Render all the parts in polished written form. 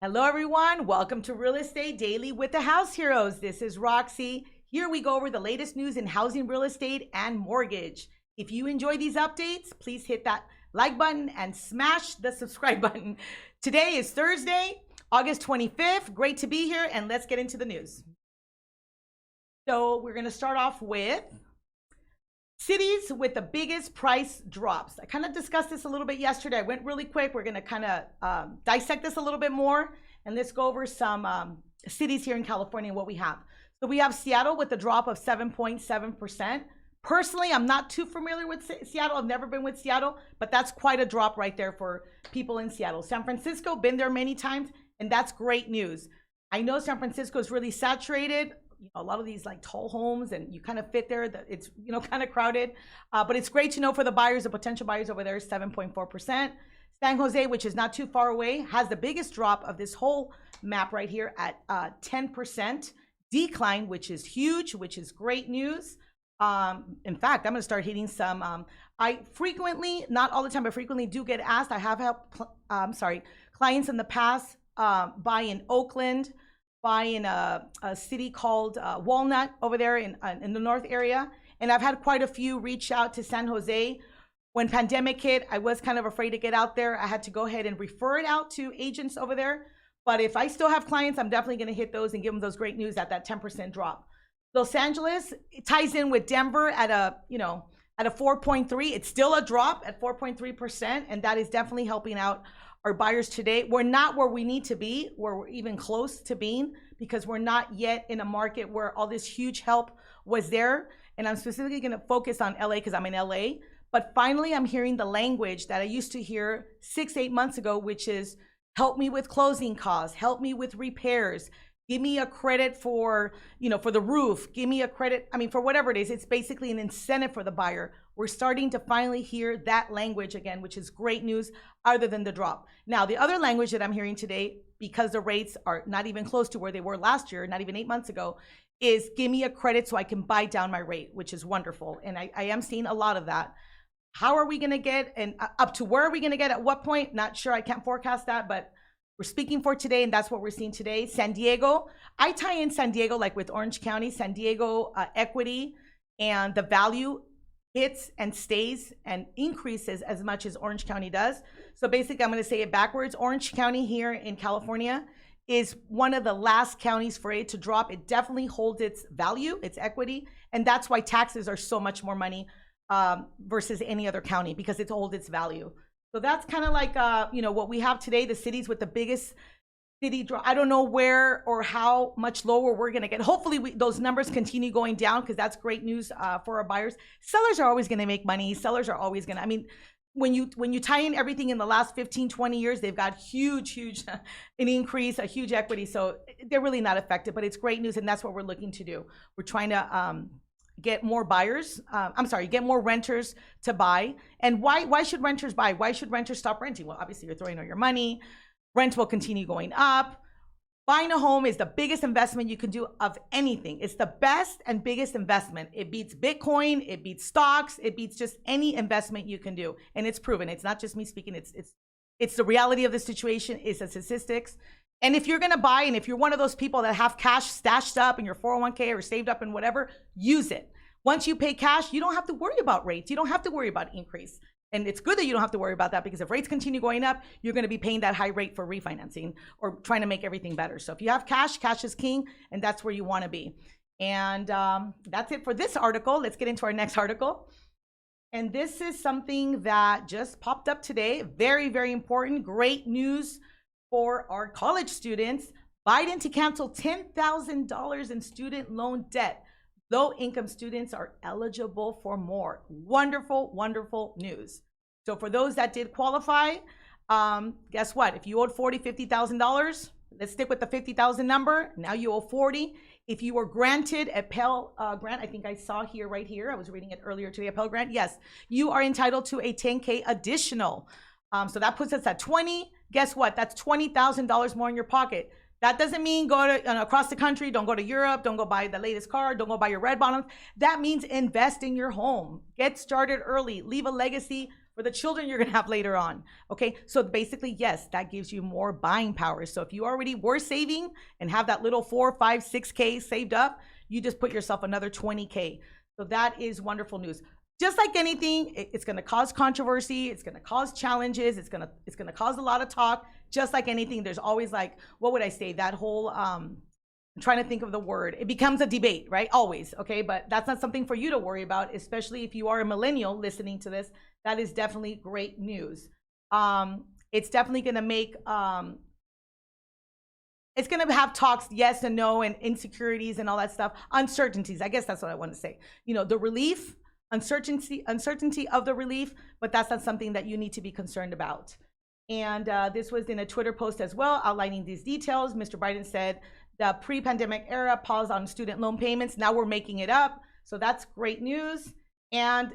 Hello, everyone. Welcome to Real Estate Daily with the House Heroes. This is Roxy. Here we go over the latest news in housing, real estate, and mortgage. If you enjoy these updates, please hit that like button and smash the subscribe button. Today is Thursday, August 25th. Great to be here, and let's get into the news. So we're going to start off with cities with the biggest price drops. I kind of discussed this a little bit yesterday. I went really quick. We're going to kind of dissect this a little bit more, and let's go over some cities here in California and what we have. So we have Seattle with a drop of 7.7%. Personally, I'm not too familiar with Seattle. I've never been with Seattle, but that's quite a drop right there for people in Seattle. San Francisco, been there many times, and that's great news. I know San Francisco is really saturated. A lot of these like tall homes, and you kind of fit there. It's kind of crowded, but it's great to know for the buyers, the potential buyers over there is 7.4%. San Jose, which is not too far away, has the biggest drop of this whole map right here at 10% decline, which is huge, which is great news. In fact, I'm going to start hitting some. I frequently, not all the time, but frequently do get asked. I have helped, clients in the past buy in Oakland, buy in a city called Walnut over there in the north area. And I've had quite a few reach out to San Jose. When pandemic hit, I was kind of afraid to get out there. I had to go ahead and refer it out to agents over there. But if I still have clients, I'm definitely going to hit those and give them those great news at that 10% drop. Los Angeles, it ties in with Denver at a 4.3. It's still a drop at 4.3%, and that is definitely helping out our buyers today. We're not where we need to be, where we're even close to being, because we're not yet in a market where all this huge help was there. And I'm specifically going to focus on LA because I'm in LA. But finally, I'm hearing the language that I used to hear 6-8 months ago, which is help me with closing costs, help me with repairs, give me a credit for, for the roof, give me a credit. I mean, for whatever it is, it's basically an incentive for the buyer. We're starting to finally hear that language again, which is great news other than the drop. Now, the other language that I'm hearing today, because the rates are not even close to where they were last year, not even 8 months ago, is give me a credit so I can buy down my rate, which is wonderful. And I am seeing a lot of that. How are we going to get, and up to where are we going to get at what point? Not sure. I can't forecast that, but we're speaking for today, and that's what we're seeing today. San Diego, I tie in San Diego like with Orange County. San Diego equity and the value hits and stays and increases as much as Orange County does. So basically, I'm going to say it backwards. Orange County here in California is one of the last counties for it to drop. It definitely holds its value, its equity, and that's why taxes are so much more money versus any other county, because it holds its value. So that's kind of like, what we have today, the cities with the biggest city drop. I don't know where or how much lower we're going to get. Hopefully those numbers continue going down, because that's great news for our buyers. Sellers are always going to make money. Sellers are always going to, I mean, when you tie in everything in the last 15, 20 years, they've got huge an increase, a huge equity. So they're really not affected, but it's great news. And that's what we're looking to do. We're trying to, get more buyers, get more renters to buy. And why should renters buy? Why should renters stop renting? Well, obviously you're throwing all your money. Rent will continue going up. Buying a home is the biggest investment you can do of anything. It's the best and biggest investment. It beats Bitcoin, it beats stocks, it beats just any investment you can do. And it's proven. It's not just me speaking, it's the reality of the situation, it's the statistics. And if you're going to buy, and if you're one of those people that have cash stashed up in your 401k or saved up in whatever, use it. Once you pay cash, you don't have to worry about rates. You don't have to worry about increase. And it's good that you don't have to worry about that, because if rates continue going up, you're going to be paying that high rate for refinancing or trying to make everything better. So if you have cash, cash is king, and that's where you want to be. And that's it for this article. Let's get into our next article. And this is something that just popped up today. Very, very important. Great news for our college students. Biden to cancel $10,000 in student loan debt. Low-income students are eligible for more. Wonderful, wonderful news. So for those that did qualify, guess what? If you owed $40,000, $50,000, let's stick with the 50,000 number. Now you owe 40. If you were granted a Pell Grant, I think I saw here, right here, I was reading it earlier today, a Pell Grant. Yes, you are entitled to a 10K additional. So that puts us at 20. Guess what? That's $20,000 more in your pocket. That doesn't mean go to across the country. Don't go to Europe. Don't go buy the latest car. Don't go buy your red bottoms. That means invest in your home. Get started early. Leave a legacy for the children you're gonna have later on. Okay, so basically, yes, that gives you more buying power. So if you already were saving and have that little 4, 5, 6K saved up, you just put yourself another 20K. So that is wonderful news. Just like anything, it's going to cause controversy. It's going to cause challenges. It's going to cause a lot of talk. Just like anything, there's always like, what would I say? That whole, I'm trying to think of the word. It becomes a debate, right? Always, okay? But that's not something for you to worry about, especially if you are a millennial listening to this. That is definitely great news. It's definitely going to make, it's going to have talks, yes and no, and insecurities and all that stuff. Uncertainties, I guess that's what I want to say. You know, the relief, uncertainty of the relief, but that's not something that you need to be concerned about. And this was in a Twitter post as well, outlining these details. Mr. Biden said the pre-pandemic era pause on student loan payments. Now we're making it up. So that's great news. And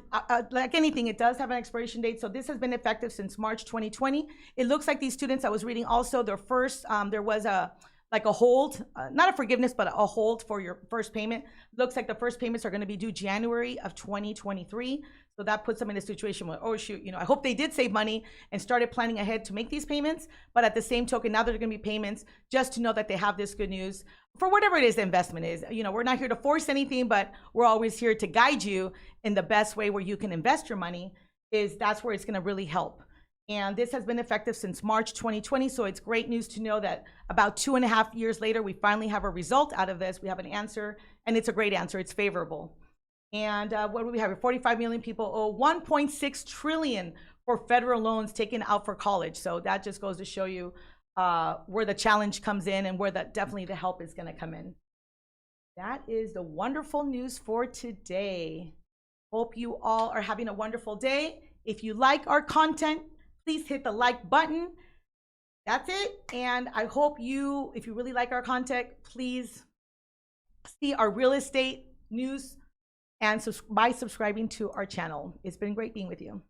like anything, it does have an expiration date. So this has been effective since March 2020. It looks like these students, I was reading also, their first, there was a hold, not a forgiveness, but a hold for your first payment. Looks like the first payments are going to be due January of 2023. So that puts them in a situation where, oh shoot, you know, I hope they did save money and started planning ahead to make these payments. But at the same token, now there's going to be payments just to know that they have this good news for whatever it is the investment is. You know, we're not here to force anything, but we're always here to guide you in the best way where you can invest your money. That's where it's going to really help. And this has been effective since March 2020. So it's great news to know that about 2.5 years later, we finally have a result out of this. We have an answer, and it's a great answer. It's favorable. And what do we have? 45 million people owe 1.6 trillion for federal loans taken out for college. So that just goes to show you where the challenge comes in and where definitely the help is going to come in. That is the wonderful news for today. Hope you all are having a wonderful day. If you like our content, please hit the like button. That's it. And I hope you, if you really like our content, please see our real estate news and by subscribing to our channel. It's been great being with you.